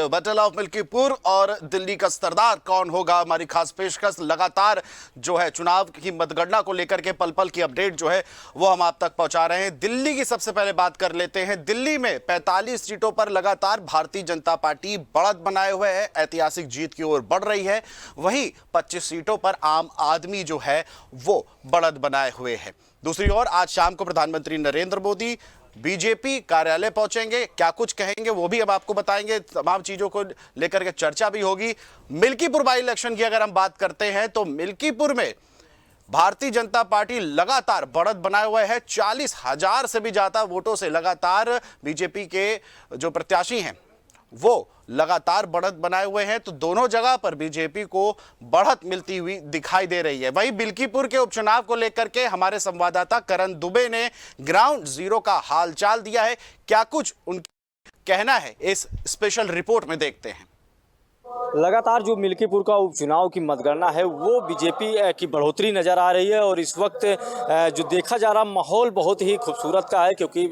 Battle of Milkipur और दिल्ली का सरदार कौन होगा। हमारी खास पेशकश लगातार जो है चुनाव की मतगणना को लेकर के पल पल की अपडेट जो है वो हम आप तक पहुंचा रहे हैं। दिल्ली की सबसे पहले बात कर लेते हैं। दिल्ली में 45 सीटों पर लगातार भारतीय जनता पार्टी बढ़त बनाए हुए है, ऐतिहासिक जीत की ओर बढ़ रही है। वहीं 25 सीटों पर आम आदमी जो है वो बढ़त बनाए हुए है। दूसरी ओर आज शाम को प्रधानमंत्री नरेंद्र मोदी बीजेपी कार्यालय पहुंचेंगे, क्या कुछ कहेंगे वो भी अब आपको बताएंगे। तमाम चीजों को लेकर के चर्चा भी होगी। मिल्कीपुर बाई इलेक्शन की अगर हम बात करते हैं तो मिल्कीपुर में भारतीय जनता पार्टी लगातार बढ़त बनाए हुए है। 40,000 से भी ज्यादा वोटों से लगातार बीजेपी के जो प्रत्याशी हैं वो लगातार बढ़त बनाए हुए हैं, तो दोनों जगह पर बीजेपी को बढ़त मिलती हुई दिखाई दे रही है। वहीं मिल्कीपुर के उपचुनाव को लेकर के हमारे संवाददाता करण दुबे ने ग्राउंड जीरो का हालचाल दिया है। क्या कुछ उनका कहना है इस स्पेशल रिपोर्ट में देखते हैं। लगातार जो मिल्कीपुर का उपचुनाव की मतगणना है वो बीजेपी की बढ़ोतरी नज़र आ रही है और इस वक्त जो देखा जा रहा माहौल बहुत ही खूबसूरत का है, क्योंकि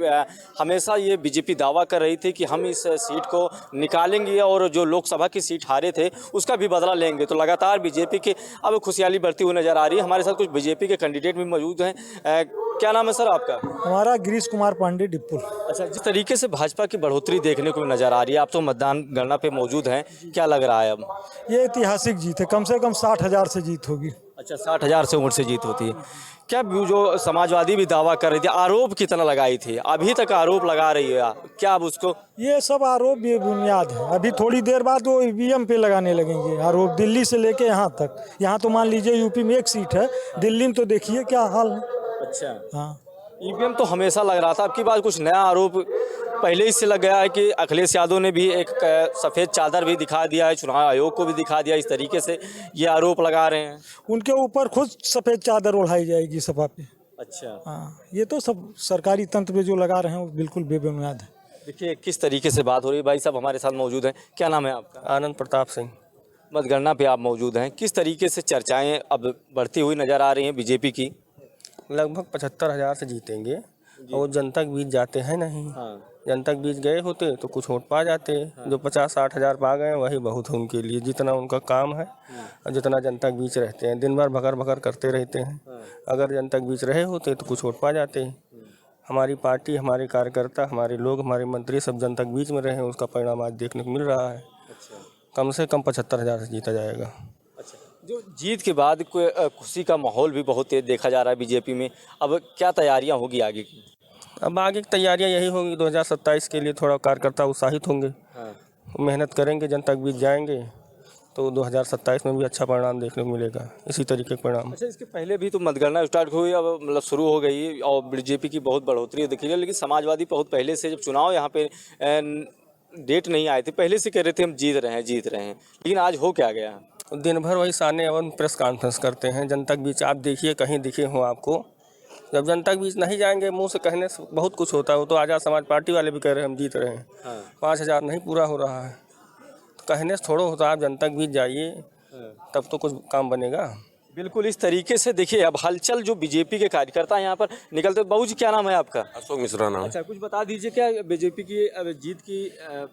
हमेशा ये बीजेपी दावा कर रही थी कि हम इस सीट को निकालेंगे और जो लोकसभा की सीट हारे थे उसका भी बदला लेंगे। तो लगातार बीजेपी की अब खुशहाली बढ़ती हुई नज़र आ रही है। हमारे साथ कुछ बीजेपी के कैंडिडेट भी मौजूद हैं। क्या नाम है सर आपका? हमारा गिरीश कुमार पांडे डिप्पुल। अच्छा, जिस तरीके से भाजपा की बढ़ोतरी देखने को नज़र आ रही है, आप तो मतदान गणना पे मौजूद हैं, क्या लग रहा है अब? ये ऐतिहासिक जीत है, कम से कम 60,000 से जीत होगी। अच्छा, 60,000 से ऊपर से जीत होती है। क्या जो समाजवादी भी दावा कर रही थी, आरोप कितना लगाई थी, अभी तक आरोप लगा रही है, क्या अब उसको? ये सब आरोप बेबुनियाद है। अभी थोड़ी देर बाद वो ईवीएम पे लगाने लगेंगे आरोप, दिल्ली से लेके यहाँ तक। यहाँ तो मान लीजिए यूपी में एक सीट है, दिल्ली में तो देखिए क्या हाल है। अच्छा, हाँ, ईवीएम तो हमेशा लग रहा था, अब की बात कुछ नया आरोप पहले इससे लग गया है कि अखिलेश यादव ने भी एक सफ़ेद चादर भी दिखा दिया है, चुनाव आयोग को भी दिखा दिया। इस तरीके से ये आरोप लगा रहे हैं। उनके ऊपर खुद सफ़ेद चादर ओढ़ाई जाएगी सभा पे। अच्छा, हाँ, ये तो सब सरकारी तंत्र पे जो लगा रहे हैं वो बिल्कुल बेबुनियाद है। देखिए किस तरीके से बात हो रही है। भाई साहब हमारे साथ मौजूद हैं, क्या नाम है आपका? आनंद प्रताप सिंह। मतगणना पे आप मौजूद हैं, किस तरीके से चर्चाएँ अब बढ़ती हुई नज़र आ रही हैं बीजेपी की? लगभग 75,000 से जीतेंगे और जनता के बीच जाते हैं नहीं। हाँ, जनता के बीच गए होते तो कुछ वोट पा जाते। जो 50-60 हज़ार पा गए वही बहुत है उनके लिए, जितना उनका काम है और जितना जनता के बीच रहते हैं, दिन भर भगर भगर करते रहते हैं। अगर जनता के बीच रहे होते तो कुछ वोट पा जाते। हमारी पार्टी, हमारे कार्यकर्ता, हमारे लोग, हमारे मंत्री सब जनता के बीच में रहे, उसका परिणाम आज देखने को मिल रहा है। कम से कम 75,000 से जीता जाएगा। अच्छा, जो जीत के बाद खुशी का माहौल भी बहुत तेज देखा जा रहा है बीजेपी में, अब क्या तैयारियां होगी आगे की? अब आगे की तैयारियां यही होंगी, 2027 के लिए थोड़ा कार्यकर्ता उत्साहित होंगे। मेहनत करेंगे, जनता के बीच जाएंगे तो 2027 में भी अच्छा परिणाम देखने को मिलेगा, इसी तरीके का परिणाम। अच्छा, इसके पहले भी तो मतगणना स्टार्ट हुई, अब मतलब शुरू हो गई और बीजेपी की बहुत बढ़ोतरी दिखी है, लेकिन समाजवादी बहुत पहले से, जब चुनाव यहाँ पे डेट नहीं आए थे, पहले से कह रहे थे हम जीत रहे हैं, लेकिन आज हो क्या गया? दिन भर वही सामने और प्रेस कॉन्फ्रेंस करते हैं जनता के बीच। आप देखिए, कहीं दिखे हो आपको? जब जनता के बीच नहीं जाएंगे, मुंह से कहने से बहुत कुछ होता है। वो तो आज़ाद समाज पार्टी वाले भी कह रहे हैं हम जीत रहे हैं। 5,000 नहीं पूरा हो रहा है, तो कहने से थोड़ा होता है। आप जनता के बीच जाइए तब तो कुछ काम बनेगा। बिल्कुल इस तरीके से देखिए अब हलचल जो बीजेपी के कार्यकर्ता यहाँ पर निकलते। बाबू जी क्या नाम है आपका? अशोक मिश्रा नाम। अच्छा, कुछ बता दीजिए, क्या बीजेपी की अब जीत की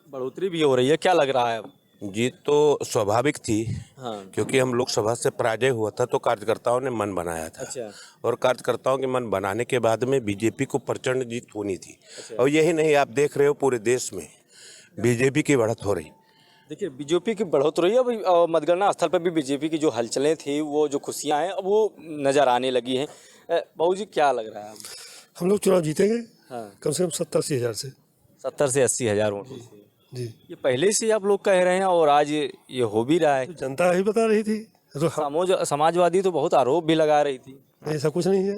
बढ़ोतरी भी हो रही है, क्या लग रहा है अब? जीत तो स्वाभाविक थी। हाँ, क्योंकि हम लोकसभा से पराजय हुआ था तो कार्यकर्ताओं ने मन बनाया था। अच्छा, और कार्यकर्ताओं के मन बनाने के बाद में बीजेपी को प्रचंड जीत होनी थी। और यही नहीं, आप देख रहे हो पूरे देश में बीजेपी की बढ़त हो रही। देखिए बीजेपी की बढ़ोतरी है। मतगणना स्थल पर भी बीजेपी की जो हलचलें थी, वो जो खुशियां हैं, अब वो नज़र आने लगी हैं। बाबू जी क्या लग रहा है? हम लोग चुनाव जीतेंगे। हाँ, कम से कम 70-80 हज़ार से। 70 से 80 हज़ार वोट जी, ये पहले से आप लोग कह रहे हैं और आज ये हो भी रहा है। तो जनता ही बता रही थी, तो समाजवादी तो बहुत आरोप भी लगा रही थी। ऐसा कुछ नहीं है।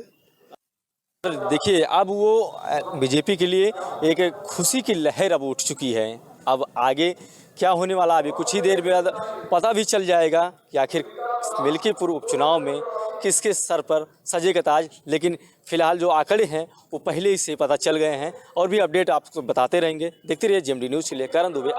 देखिए अब वो बीजेपी के लिए एक खुशी की लहर अब उठ चुकी है। अब आगे क्या होने वाला, अभी कुछ ही देर बाद पता भी चल जाएगा कि आखिर मिल्कीपुर उपचुनाव में किसके सर पर सजेगा ताज। लेकिन फिलहाल जो आंकड़े हैं वो पहले ही से पता चल गए हैं और भी अपडेट आपको बताते रहेंगे। देखते रहिए GMD न्यूज़ के लिए करण दुबे।